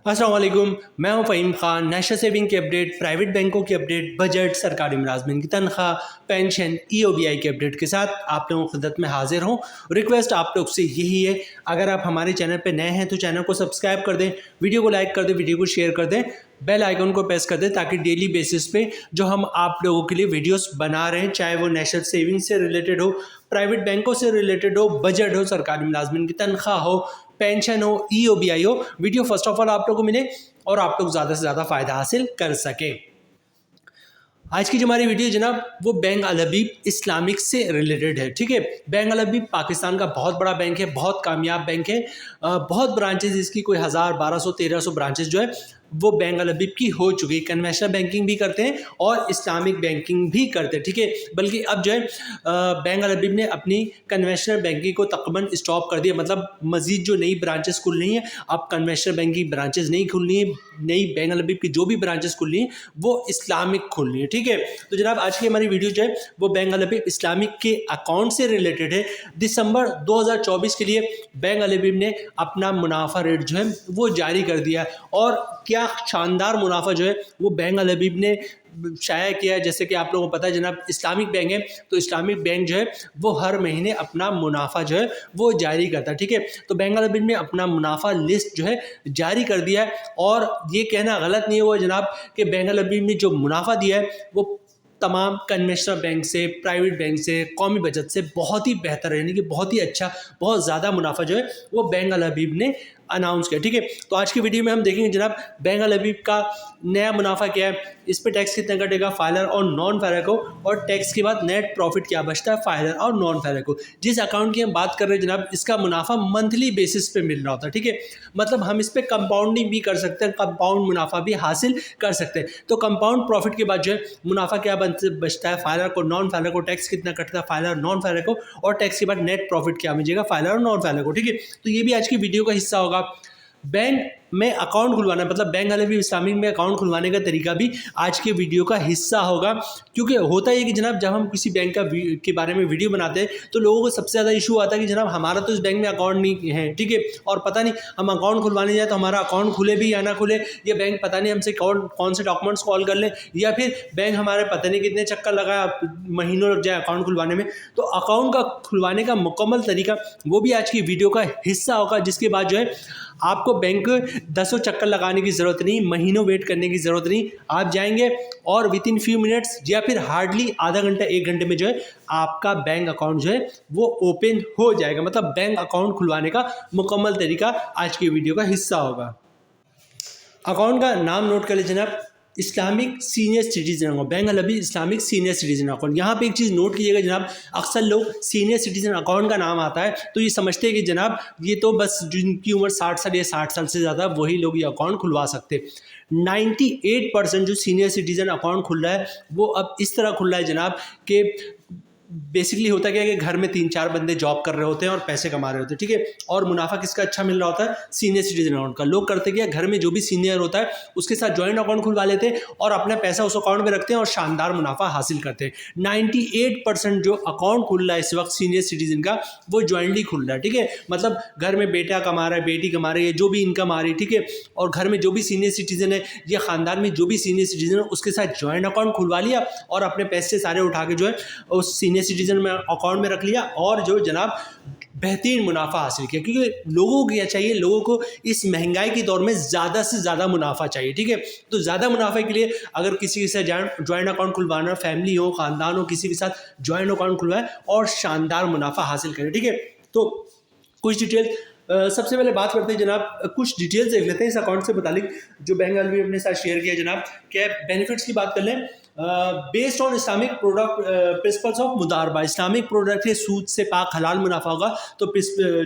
अस्सलाम वालेकुम, मैं हूं फ़हीम खान। नेशनल सेविंग की अपडेट, प्राइवेट बैंकों की अपडेट, बजट, सरकारी मुलाजमिन की तनख्वाह, पेंशन, ईओबीआई की अपडेट के साथ आप लोगों की खिदमत में हाजिर हूं। रिक्वेस्ट आप लोग से यही है, अगर आप हमारे चैनल पर नए हैं तो चैनल को सब्सक्राइब कर दें, वीडियो को लाइक कर दें, वीडियो को शेयर कर दें, बेल आइकन को प्रेस कर दें ताकि डेली बेसिस पे जो हम आप लोगों के लिए वीडियोस बना रहे हैं, चाहे वो नेशनल सेविंग से रिलेटेड हो, प्राइवेट बैंकों से रिलेटेड हो, बजट हो, सरकारी मुलाजमिन की तनख्वाह हो, पेंशन हो, ईओबीआई हो, वीडियो फर्स्ट ऑफ ऑल आप लोगों को मिले और आप लोग ज़्यादा से ज़्यादा फ़ायदा हासिल कर सके। आज की जो हमारी वीडियो जनाब वो बैंक अल हबीब इस्लामिक से रिलेटेड है। ठीक है, बैंक अल हबीब पाकिस्तान का बहुत बड़ा बैंक है, बहुत कामयाब बैंक है। बहुत ब्रांचेज इसकी कोई 1000, 1200, 1300 ब्रांचेज जो है वो बैंक अल हबीब की हो चुकी है। कन्वेंशनल बैंकिंग भी करते हैं और इस्लामिक बैंकिंग भी करते हैं। ठीक है, बल्कि अब जो है बैंक अल हबीब ने अपनी कन्वेंशनल बैंकिंग को तकरीबन स्टॉप कर दिया। मतलब मजीद जो नई ब्रांचेस खुलनी है, अब कन्वेंशनल बैंक की ब्रांचेस नहीं खुलनी है, नई बैंक अल हबीब की जो भी ब्रांचेस खुलनी है वो इस्लामिक खुलनी है। ठीक है, तो जनाब आज की हमारी वीडियो जो है वो बैंक अल हबीब इस्लामिक के अकाउंट से रिलेटेड है। दिसंबर 2024 के लिए बैंक अल हबीब ने अपना मुनाफा रेट जो है वो जारी कर दिया और क्या शानदार मुनाफा जो है वो बैंक अल हबीब ने शाया किया है। जैसे कि आप लोगों को पता है जनाब इस्लामिक बैंक है, तो इस्लामिक बैंक जो है वो हर महीने अपना मुनाफा जो है वो जारी करता है। ठीक है, तो बैंक अल हबीब ने अपना मुनाफा लिस्ट जो है जारी कर दिया है और ये कहना गलत नहीं हुआ जनाब कि बैंक अल हबीब ने जो मुनाफा दिया है वो तमाम कन्वेंशनल बैंक से, प्राइवेट बैंक से, कौमी बचत से बहुत ही बेहतर है, यानी कि बहुत ही अच्छा, बहुत ज़्यादा मुनाफा जो है वो बैंक अल हबीब ने अनाउंस किया। ठीक है, तो आज की वीडियो में हम देखेंगे जनाब बैंक अल हबीब का नया मुनाफा क्या है, इस पे टैक्स कितना कटेगा फाइलर और नॉन फाइलर को, और टैक्स के बाद नेट प्रॉफिट क्या बचता है फाइलर और नॉन फाइलर को। जिस अकाउंट की हम बात कर रहे हैं जनाब इसका मुनाफा मंथली बेसिस पे मिल रहा होता है। ठीक है, मतलब हम इस पे कंपाउंडिंग भी कर सकते हैं, कंपाउंड मुनाफा भी हासिल कर सकते हैं। तो कंपाउंड प्रॉफिट के बाद जो है मुनाफा क्या बचता है फाइलर को, नॉन फाइलर को, टैक्स कितना कटता है फाइलर नॉन फाइलर को, और टैक्स के बाद नेट प्रॉफिट क्या मिलेगा फाइलर और नॉन फाइलर को। ठीक है, तो ये भी आज की वीडियो का हिस्सा होगा। बैंक में अकाउंट खुलवाना, मतलब बैंक अल हबीब इस्लामिक में अकाउंट खुलवाने का तरीका भी आज के वीडियो का हिस्सा होगा। क्योंकि होता है कि जनाब जब हम किसी बैंक के बारे में वीडियो बनाते हैं तो लोगों को सबसे ज़्यादा इशू आता है कि जनाब हमारा तो इस बैंक में अकाउंट नहीं है। ठीक है, और पता नहीं हम अकाउंट खुलवाने जाए तो हमारा अकाउंट खुले भी या ना खुले, या बैंक पता नहीं हमसे कौन से डॉक्यूमेंट्स कॉल कर ले, या फिर बैंक हमारे पता नहीं कितने चक्कर लगाया, महीनों लग जाए अकाउंट खुलवाने में। तो अकाउंट का खुलवाने का मुकम्मल तरीका वो भी आज की वीडियो का हिस्सा होगा, जिसके बाद जो है आपको बैंक 10 चक्कर लगाने की ज़रूरत नहीं, महीनों वेट करने की ज़रूरत नहीं। आप जाएंगे और विद इन फ्यू मिनट्स या फिर हार्डली आधा घंटा 1 घंटे में जो है आपका बैंक अकाउंट जो है वो ओपन हो जाएगा। मतलब बैंक अकाउंट खुलवाने का मुकम्मल तरीका आज की वीडियो का हिस्सा होगा। अकाउंट का नाम नोट कर लीजिए जनाब, Islamic senior citizen account, bank Al Habib Islamic senior citizen account. यहाँ पे एक चीज़ नोट कीजिएगा जनाब, अक्सर लोग सीनियर सिटीजन अकाउंट का नाम आता है तो ये समझते हैं कि जनाब ये तो बस जिनकी उम्र 60 साल या 60 साल से ज़्यादा वही लोग ये अकाउंट खुलवा सकते। 98% जो सीनियर सिटीजन अकाउंट खुल रहा है वो अब इस तरह खुल रहा है जनाब कि बेसिकली होता क्या है कि घर में 3-4 बंदे जॉब कर रहे होते हैं और पैसे कमा रहे होते हैं। ठीक है, और मुनाफा किसका अच्छा मिल रहा होता है, सीनियर सिटीजन अकाउंट का। लोग करते क्या, घर में जो भी सीनियर होता है उसके साथ जॉइंट अकाउंट खुलवा लेते हैं और अपना पैसा उस अकाउंट में रखते हैं और शानदार मुनाफा हासिल करते हैं। 98% जो अकाउंट खुल रहा है इस वक्त सीनियर सिटीजन का वो ज्वाइंटली खुल रहा है। ठीक है, मतलब घर में बेटा कमा रहा है, बेटी कमा रही है, जो भी इनकम आ रही है। ठीक है, और घर में जो भी सीनियर सिटीजन है या खानदान में जो भी सीनियर सिटीजन है उसके साथ जॉइंट अकाउंट खुलवा लिया और अपने पैसे सारे उठा के जो है उस सीनियर सिटीजन में अकाउंट में रख लिया और जो जनाब बेहतरीन मुनाफा हासिल किया। क्योंकि लोगों को क्या चाहिए, लोगों को इस महंगाई के दौर में ज़्यादा से ज़्यादा मुनाफा चाहिए। ठीक है, तो ज़्यादा मुनाफे के लिए अगर किसी के साथ ज्वाइंट अकाउंट खुलवाना, फैमिली हो, ख़ानदान हो, किसी के साथ ज्वाइंट अकाउंट खुलवाए और शानदार मुनाफा हासिल करें। ठीक है, तो कुछ डिटेल सबसे पहले बात करते हैं जनाब, कुछ डिटेल्स देख लेते हैं इस अकाउंट से मुतालिक जो बैंक अल हबीब अपने साथ शेयर किया जनाब। क्या बेनिफिट्स की बात कर लें, based on Islamic product principles of मुदारबा, इस्लामिक प्रोडक्ट है, सूद से पाक हलाल मुनाफा होगा, तो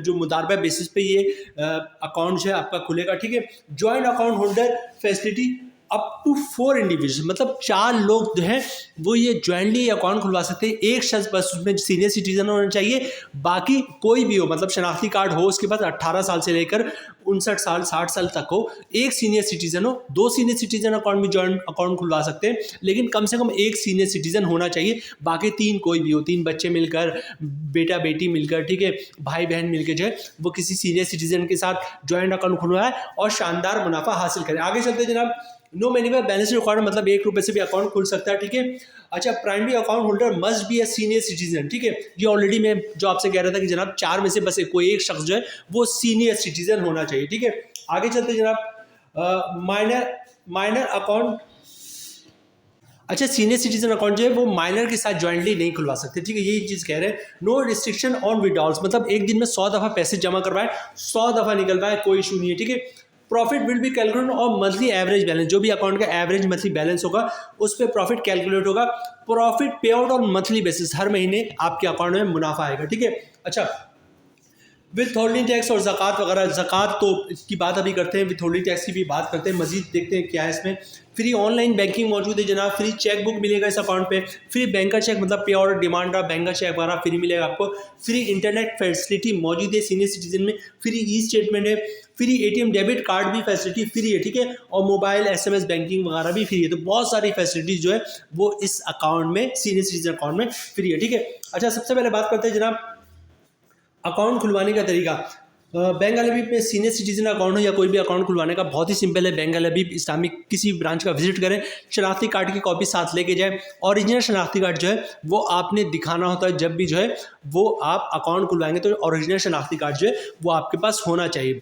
जो मुदारबा बेसिस पे ये अकाउंट जो है आपका खुलेगा। ठीक है, joint account holder facility up to 4 individual, मतलब 4 लोग जो हैं वो ये ज्वाइंटली अकाउंट खुलवा सकते हैं। एक शख्स बस उसमें सीनियर सिटीजन होना चाहिए, बाकी कोई भी हो, मतलब शनाख्ती कार्ड हो, उसके बाद 18 साल से लेकर 59 साल 60 साल तक हो, एक सीनियर सिटीजन हो। 2 सीनियर सिटीजन अकाउंट भी जॉइंट अकाउंट खुलवा सकते हैं, लेकिन कम से कम एक सीनियर सिटीजन होना चाहिए, बाकी 3 कोई भी हो, 3 बच्चे मिलकर, बेटा बेटी मिलकर, ठीक है, भाई बहन मिलकर जो है वो किसी सीनियर सिटीजन के साथ जॉइंट अकाउंट खुलवाए और शानदार मुनाफा हासिल करें। आगे चलते जनाब, नो मिनिमम बैलेंस रिक्वायर्ड, मतलब 1 रुपये से भी अकाउंट खुल सकता है, ठीक है। अच्छा, primary account holder must be a senior citizen, ठीक है। ये ऑलरेडी मैं जो आपसे कह रहा था कि जनाब 4 में से बस कोई एक शख्स जो है वो सीनियर सिटीजन होना चाहिए, ठीक है। आगे चलते जनाब, माइनर अकाउंट। अच्छा, सीनियर सिटीजन अकाउंट जो है वो माइनर के साथ ज्वाइंटली नहीं खुलवा सकते, ठीक है, यही चीज़ कह रहे हैं। नो रिस्ट्रिक्शन ऑन विड्रॉल्स, मतलब एक दिन में 100 दफ़ा पैसे जमा करवाए, 100 दफ़ा निकलवाए, कोई इशू नहीं है, ठीक है। प्रॉफिट विल बी कैलकुलेटेड और मंथली एवरेज बैलेंस, जो भी अकाउंट का एवरेज मंथली बैलेंस होगा उस पर प्रॉफिट कैलकुलेट होगा। प्रॉफिट पे आउट ऑन मंथली बेसिस, हर महीने आपके अकाउंट में मुनाफा आएगा, ठीक है। अच्छा, विथ होल्डिंग टैक्स और ज़कात वगैरह, ज़कात तो की बात अभी करते हैं, विथ होल्डिंग टैक्स की भी बात करते हैं, मजीद देखते हैं क्या है इसमें। फ्री ऑनलाइन बैंकिंग मौजूद है जनाब, फ्री चेक बुक मिलेगा इस अकाउंट पे, फ्री बैंकर चेक, मतलब pay order demand draft banker cheque वगैरह फ्री मिलेगा आपको। फ्री इंटरनेट फैसिलिटी मौजूद है सीनियर सिटीजन में, फ्री ई स्टेटमेंट है, फ्री ATM डेबिट कार्ड भी फैसिलिटी फ्री है, ठीक है, और मोबाइल SMS बैंकिंग वगैरह भी फ्री है। तो बहुत सारी फैसिलिटीज़ जो है वो इस अकाउंट में, सीनियर सिटीजन अकाउंट में फ्री है, ठीक है। अच्छा, सबसे पहले बात करते हैं जनाब अकाउंट खुलवाने का तरीका। बैंक अल हबीब में सीनियर सिटीजन अकाउंट हो या कोई भी अकाउंट खुलवाने का बहुत ही सिंपल है। बैंक अल हबीब इस्लामिक किसी ब्रांच का विजिट करें, शनाख्ती कार्ड की कॉपी साथ लेके जाएं। ओरिजिनल शनाख्ती कार्ड जो है वो आपने दिखाना होता है, जब भी जो है वो आप अकाउंट खुलवाएंगे तो ओरिजिनल शनाख्ती कार्ड जो है वो आपके पास होना चाहिए।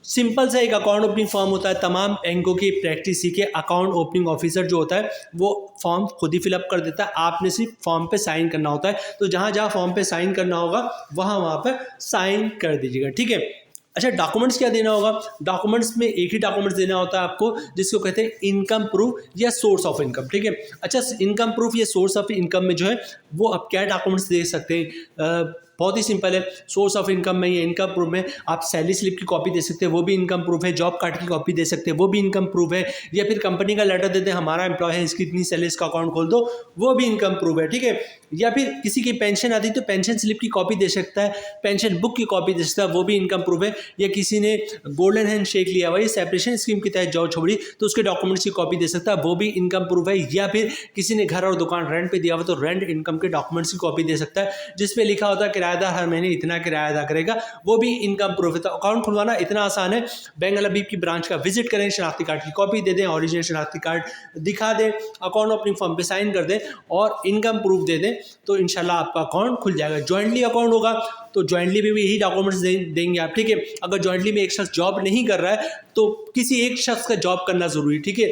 सिंपल सा एक अकाउंट ओपनिंग फॉर्म होता है, तमाम बैंकों की प्रैक्टिस सीखे। अकाउंट ओपनिंग ऑफिसर जो होता है वो फॉर्म खुद ही फिलअप कर देता है, आपने सिर्फ फॉर्म पे साइन करना होता है। तो जहाँ जहाँ फॉर्म पे साइन करना होगा वहाँ पर साइन कर दीजिएगा, ठीक है। अच्छा, डॉक्यूमेंट्स क्या देना होगा? डॉक्यूमेंट्स में एक ही डॉक्यूमेंट्स देना होता है आपको, जिसको कहते हैं इनकम प्रूफ या सोर्स ऑफ इनकम, ठीक है। अच्छा, इनकम प्रूफ या सोर्स ऑफ इनकम में जो है वो आप क्या डॉक्यूमेंट्स दे सकते हैं? बहुत ही सिंपल है। सोर्स ऑफ इनकम में या इनकम प्रूफ में आप सैलरी स्लिप की कॉपी दे सकते हैं, वो भी इनकम प्रूफ है। जॉब कार्ड की कॉपी दे सकते हैं, वो भी इनकम प्रूफ है। या फिर कंपनी का लेटर देते हैं, हमारा एम्प्लॉय है, इसकी इतनी सैलरी, इसका अकाउंट खोल दो, वो भी इनकम प्रूफ है, ठीक है। या फिर किसी की पेंशन आती है तो पेंशन स्लिप की कॉपी दे सकता है, पेंशन बुक की कॉपी दे सकता है, वो भी इनकम प्रूफ है। या किसी ने गोल्डन हैंड शेक लिया हुआ है सेपरेशन स्कीम के तहत जॉब छोड़ी तो उसके डॉक्यूमेंट्स की कॉपी दे सकता है, वो भी इनकम प्रूफ है। या फिर किसी ने घर और दुकान रेंट पे दिया हुआ तो रेंट इनकम के डॉक्यूमेंट्स की कॉपी दे सकता है, जिसमें लिखा होता है किराएदार हर महीने इतना किराया अदा करेगा, वो भी इनकम प्रूफ है। तो अकाउंट खुलवाना इतना आसान है। बैंक अल हबीब की ब्रांच का विजिट करें, शनाख्ती कार्ड की कॉपी दे दें, ओरिजिनल शनाख्ती कार्ड दिखा दें, अकाउंट ओपनिंग फॉर्म पे साइन कर दें और इनकम प्रूफ दे दें, तो इंशाल्लाह आपका अकाउंट खुल जाएगा। ज्वाइंटली अकाउंट होगा तो ज्वाइंटली में भी यही डॉक्यूमेंट्स देंगे आप, ठीक है। अगर ज्वाइंटली में एक शख्स जॉब नहीं कर रहा है तो किसी एक शख्स का जॉब करना जरूरी, ठीक है।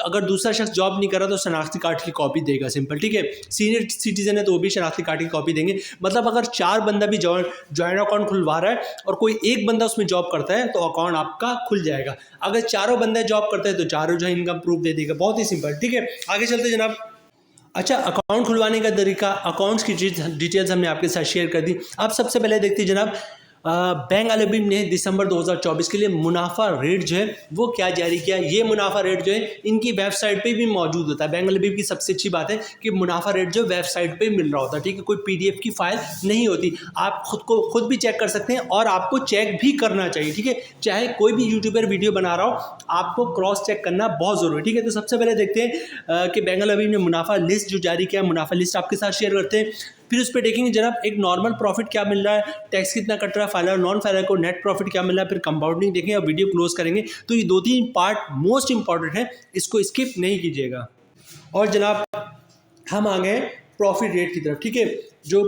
अगर दूसरा शख्स जॉब नहीं कर रहा तो शनाख्ती कार्ड की कॉपी देगा, सिंपल, ठीक है। सीनियर सिटीजन है तो वो भी शनाख्ती कार्ड की कॉपी देंगे। मतलब अगर 4 बंदा भी ज्वाइंट अकाउंट खुलवा रहा है और कोई एक बंदा उसमें जॉब करता है तो अकाउंट आपका खुल जाएगा। अगर चारों बंदे जॉब करते हैं तो चारों जो है इनकम प्रूफ दे देगा। बहुत ही सिंपल, ठीक है। आगे चलते जनाब। अच्छा, अकाउंट खुलवाने का तरीका, अकाउंट्स की डिटेल्स हमने आपके साथ शेयर कर दी। आप सबसे पहले देखते हैं जनाब, बैंक अल हबीब ने दिसंबर 2024 के लिए मुनाफा रेट जो है वो क्या जारी किया। ये मुनाफा रेट जो है इनकी वेबसाइट पे भी मौजूद होता है। बैंक अल हबीब की सबसे अच्छी बात है कि मुनाफा रेट जो वेबसाइट पे मिल रहा होता है, ठीक है। कोई PDF की फाइल नहीं होती, आप खुद भी चेक कर सकते हैं और आपको चेक भी करना चाहिए, ठीक है। चाहे कोई भी यूट्यूबर वीडियो बना रहा हो, आपको क्रॉस चेक करना बहुत ज़रूरी है, ठीक है। तो सबसे पहले देखते हैं कि बैंक अल हबीब ने मुनाफा लिस्ट जो जारी किया, मुनाफा लिस्ट आपके साथ शेयर करते हैं। फिर उस पर देखेंगे जनाब एक नॉर्मल प्रॉफिट क्या मिल रहा है, टैक्स कितना कट रहा है, फाइनल नॉन फाइनल को नेट प्रॉफिट क्या मिल रहा है, फिर कंपाउंडिंग देखेंगे और वीडियो क्लोज करेंगे। तो ये 2-3 पार्ट मोस्ट इंपॉर्टेंट है, इसको स्किप नहीं कीजिएगा। और जनाब हम आ गए प्रॉफिट रेट की तरफ, ठीक है। जो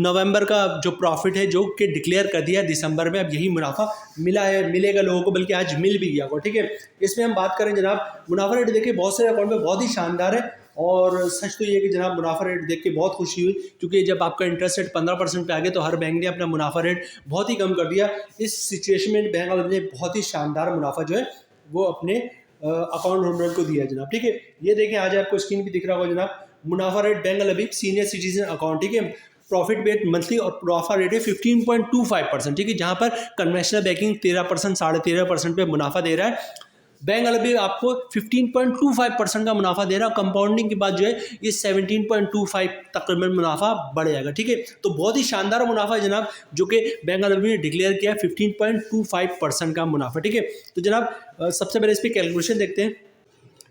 नवंबर का जो प्रॉफिट है जो कि डिक्लेयर कर दिया दिसंबर में, अब यही मुनाफा मिला है, मिलेगा लोगों को, बल्कि आज मिल भी गया को, ठीक है। इसमें हम बात करें जनाब, मुनाफा रेट देखिए बहुत सारे अकाउंट में बहुत ही शानदार है। और सच तो ये कि जनाब मुनाफा रेट देख के बहुत खुशी हुई, क्योंकि जब आपका इंटरेस्ट रेट 15% पे आ गया तो हर बैंक ने अपना मुनाफा रेट बहुत ही कम कर दिया। इस सिचुएशन में बैंक वाले ने बहुत ही शानदार मुनाफा जो है वो अपने अकाउंट होल्डर को दिया जनाब, ठीक है। ये देखें, आज आपको स्क्रीन भी दिख रहा होगा जनाब, मुनाफा रेट बैंक अल हबीब सीनियर सिटीजन अकाउंट, ठीक है। प्रॉफिट रेट मंथली और मुनाफा रेट है 15.25%, ठीक है। जहाँ पर कन्वेंशनल बैंकिंग 13%, 13.5% पे मुनाफा दे रहा है। बैंक अल हबीब आपको 15.25% का मुनाफा दे रहा है। कंपाउंडिंग के बाद जो है ये 17.25 तकरीबन मुनाफा बढ़ जाएगा, ठीक है। तो बहुत ही शानदार मुनाफा है जनाब, जो कि बैंक अल हबीब ने डिक्लेयर किया है 15.25% का मुनाफा, ठीक है। तो जनाब सबसे पहले इस पर कैलकुलेशन देखते हैं।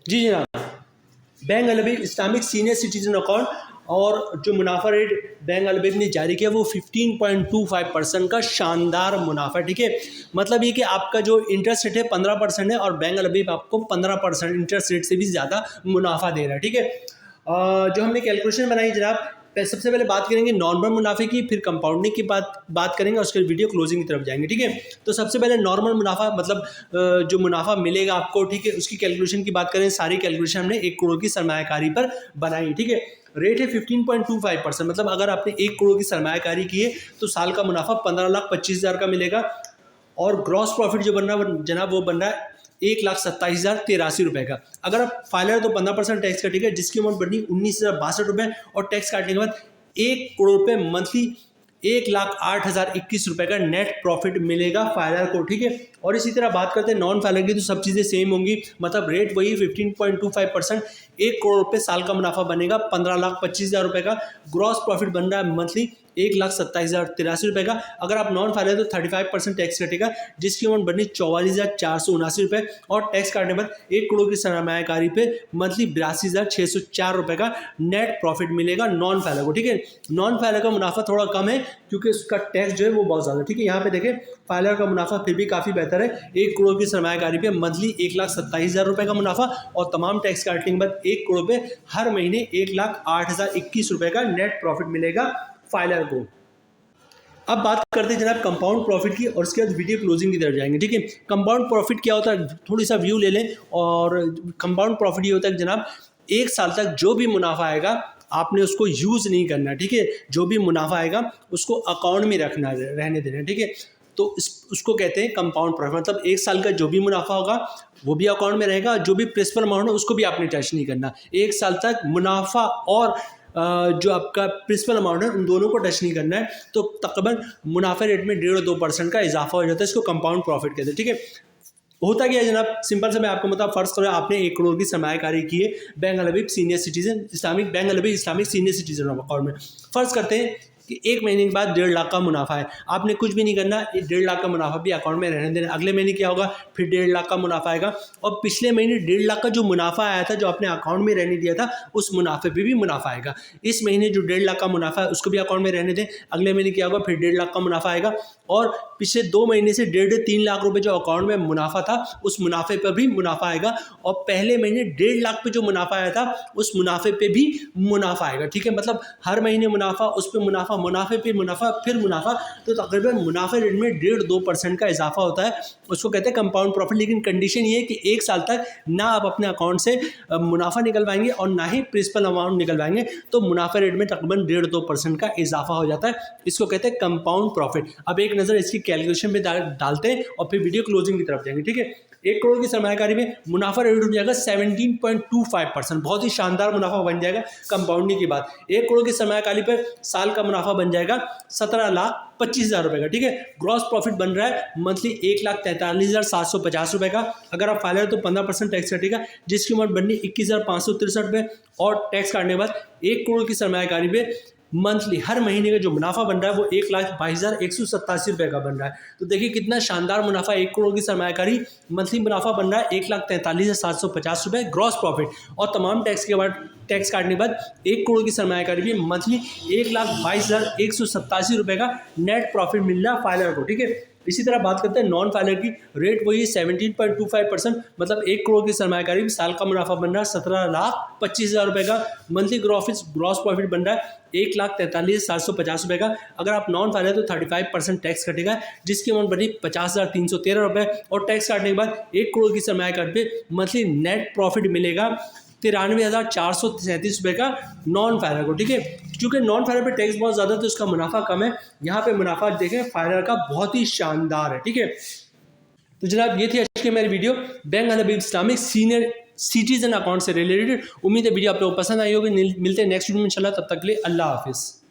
जी जनाब, bank Al Habib Islamic senior citizen account और जो मुनाफा रेट बैंक अल हबीब ने जारी किया वो 15.25% का शानदार मुनाफा, ठीक है। मतलब ये कि आपका जो इंटरेस्ट रेट है 15% है और बैंक अल हबीब आपको 15% इंटरेस्ट रेट से भी ज़्यादा मुनाफा दे रहा है, ठीक है। जो हमने कैलकुलेशन बनाई जनाब, सबसे पहले बात करेंगे नॉर्मल मुनाफे की, फिर कंपाउंडिंग की बात करेंगे और उसके वीडियो क्लोजिंग की तरफ जाएंगे, ठीक है। तो सबसे पहले नॉर्मल मुनाफा मतलब जो मुनाफा मिलेगा आपको, ठीक है, उसकी कैलकुलेशन की बात करें। सारी कैलकुलेशन हमने 1 करोड़ की सरमायाकारी पर बनाई, ठीक है। रेट है 15.25%, मतलब अगर आपने 1 करोड़ की सरमायाकारी की है तो साल का मुनाफा 15,25,000 का मिलेगा। और ग्रॉस प्रॉफिट जो बन रहा है जनाब वो बन रहा है 1,27,083 रुपये का। अगर आप फाइलर तो 15% टैक्स कटेगा, जिसकी अमाउंट बढ़नी 19,062 रुपये और टैक्स काटने के बाद 1 करोड़ रुपये मंथली 1,08,021 रुपये का नेट प्रॉफिट मिलेगा फाइलर को, ठीक है। और इसी तरह बात करते हैं नॉन फाइलर की, तो सब चीज़ें सेम होंगी, मतलब रेट वही 15.25%, 1 करोड़ रुपये साल का मुनाफा बनेगा 15,25,000 रुपये का। ग्रॉस प्रॉफिट बन रहा है मंथली 1,27,083 रुपये का। अगर आप नॉन फाइलर तो 35% टैक्स कटेगा, जिसकी अमाउंट बनी 44,479 रुपये और टैक्स काटने के बाद 1 करोड़ की सरमायाकारी पे मंथली 82,604 रुपये का नेट प्रॉफिट मिलेगा नॉन फाइलर को, ठीक है। नॉन फाइलर का मुनाफा थोड़ा कम है क्योंकि उसका टैक्स जो है वो बहुत ज़्यादा, ठीक है। यहाँ पे देखें फाइलर का मुनाफा फिर भी काफ़ी बेहतर है, 1 करोड़ की सरमायाकारी पे मंथली 1,27,000 रुपये का मुनाफा और तमाम टैक्स काटने के बाद 1 करोड़ पे हर महीने 1,08,021 रुपये का नेट प्रॉफिट मिलेगा फाइलर को। अब बात करते हैं जनाब कंपाउंड प्रॉफिट की और उसके बाद वीडियो क्लोजिंग की तरफ जाएंगे, ठीक है। कंपाउंड प्रॉफिट क्या होता है, थोड़ी सा व्यू ले लें। और कंपाउंड प्रॉफिट ये होता है जनाब, 1 साल तक जो भी मुनाफा आएगा आपने उसको यूज़ नहीं करना, ठीक है। जो भी मुनाफा आएगा उसको अकाउंट में रहने देना, ठीक है। तो उसको कहते हैं कंपाउंड प्रॉफिट, मतलब 1 साल का जो भी मुनाफा होगा वो भी अकाउंट में रहेगा, जो भी प्रिंसिपल अमाउंट है उसको भी आपने टच नहीं करना। 1 साल तक मुनाफा और जो आपका प्रिंसिपल अमाउंट है उन दोनों को टच नहीं करना है। तो तकरीबन मुनाफे रेट में 1.5-2% का इजाफा हो जाता है, इसको कंपाउंड प्रॉफिट कहते हैं, ठीक है। होता क्या है जनाब, सिंपल से मैं आपको मतलब फ़र्ज़ करो आपने 1 करोड़ की सरमायाकारी की है बैंक अल हबीब senior citizen Islamic bank Al Habib Islamic senior citizen account में। फ़र्ज़ करते हैं कि 1 महीने के बाद 1.5 लाख का मुनाफा है, आपने कुछ भी नहीं करना, 1.5 लाख का मुनाफा भी अकाउंट में रहने देना। अगले महीने क्या होगा, फिर 1.5 लाख का मुनाफा आएगा और पिछले महीने 1.5 लाख का जो मुनाफा आया था जो आपने अकाउंट में रहने दिया था उस मुनाफे पे भी मुनाफा आएगा। इस महीने जो 1.5 लाख का मुनाफा है उसको भी अकाउंट में रहने दें, अगले महीने क्या होगा, फिर 1.5 लाख का मुनाफा आएगा और पिछले 2 महीने से 1.5-3 लाख रुपए जो अकाउंट में मुनाफा था उस मुनाफे पर भी मुनाफा आएगा और पहले महीने 1.5 लाख पे जो मुनाफा आया था उस मुनाफे पे भी मुनाफा आएगा, ठीक है। मतलब हर महीने मुनाफा, उस पे मुनाफा, मुनाफे पे मुनाफा, फिर मुनाफा, तो तकरीबन मुनाफे रेट में 1.5-2% का इजाफा होता है, उसको कहते हैं कंपाउंड प्रॉफिट। लेकिन कंडीशन ये है कि 1 साल तक ना आप अपने अकाउंट से मुनाफा निकलवाएंगे और ना ही प्रिंसिपल अमाउंट निकलवाएंगे, तो मुनाफे रेट में तकरीबन 1.5-2% का इजाफा हो जाता है, इसको कहते हैं कंपाउंड प्रॉफिट। अब एक नज़र इसकी कैलकुलेशन में डालते हैं और फिर वीडियो क्लोजिंग की तरफ जाएंगे, ठीक है। 1 करोड़ की सरमायाकारी में मुनाफा रेट हो जाएगा 17.25%, बहुत ही शानदार मुनाफा बन जाएगा। कंपाउंडिंग की बात, 1 करोड़ की सरमायाकारी पर साल का मुनाफा बन जाएगा 17,25,000 रुपये का, ठीक है। ग्रॉस प्रॉफिट बन रहा है मंथली 1,43,750 रुपये का। अगर आप फाइलर तो 15% टैक्स कटेगा, जिसकी अमाउंट बननी 21,563 रुपये और टैक्स काटने के बाद 1 करोड़ की सरमायाकारी पे मंथली हर महीने का जो मुनाफा बन रहा है वो 1,22,187 रुपये का बन रहा है। तो देखिए कितना शानदार मुनाफा, 1 करोड़ की सरमायाकारी, मंथली मुनाफा बन रहा है 1,43,750 रुपये ग्रॉस प्रॉफिट और तमाम टैक्स के बाद, टैक्स काटने के बाद 1 करोड़ की सरमायाकारी भी मंथली 1,22,187 रुपये का नेट प्रॉफिट मिल रहा है फाइलर को, ठीक है। इसी तरह बात करते हैं नॉन फाइलर की, रेट वही 17.25%, मतलब 1 करोड़ की सरमायाकारी, साल का मुनाफा बन रहा है 17,25,000 रुपये का। मंथली ग्रॉस प्रॉफिट बन रहा है 1,43,750 रुपये का। अगर आप नॉन फाइलर तो 35% टैक्स कटेगा, जिसकी अमाउंट बनी 50,313 रुपये और टैक्स काटने के बाद 1 करोड़ की सरमायाकारी पे मंथली नेट प्रॉफिट मिलेगा 93,437 रुपये का नॉन फाइलर को, ठीक है। क्योंकि नॉन फाइलर पे टैक्स बहुत ज़्यादा तो उसका मुनाफा कम है, यहाँ पे मुनाफा देखें फाइलर का बहुत ही शानदार है, ठीक है। तो जनाब ये थी आज की मेरी video bank Al Habib Islamic senior citizen account से रिलेटेड। उम्मीद है वीडियो आप लोगों को पसंद आई होगी। मिलते हैं नेक्स्ट वीडियो में इंशाल्लाह, तब तक के लिए अल्लाह हाफिज़।